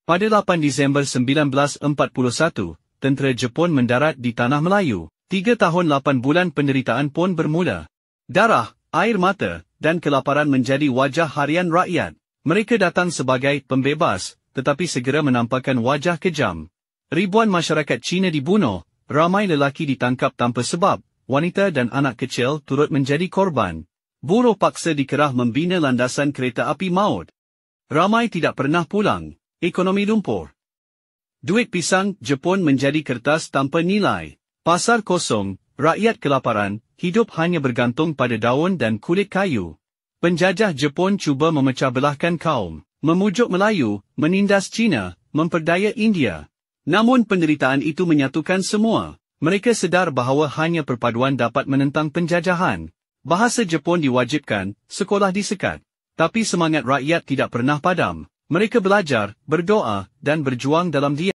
Pada 8 Disember 1941, tentera Jepun mendarat di Tanah Melayu. 3 tahun 8 bulan penderitaan pun bermula. Darah, air mata, dan kelaparan menjadi wajah harian rakyat. Mereka datang sebagai pembebas, tetapi segera menampakkan wajah kejam. Ribuan masyarakat Cina dibunuh, ramai lelaki ditangkap tanpa sebab, wanita dan anak kecil turut menjadi korban. Buruh paksa dikerah membina landasan kereta api maut. Ramai tidak pernah pulang. Ekonomi lumpur. Duit pisang Jepun menjadi kertas tanpa nilai. Pasar kosong, rakyat kelaparan, hidup hanya bergantung pada daun dan kulit kayu. Penjajah Jepun cuba memecah belahkan kaum, memujuk Melayu, menindas Cina, memperdaya India. Namun penderitaan itu menyatukan semua. Mereka sedar bahawa hanya perpaduan dapat menentang penjajahan. Bahasa Jepun diwajibkan, sekolah disekat. Tapi semangat rakyat tidak pernah padam. Mereka belajar, berdoa, dan berjuang dalam diam.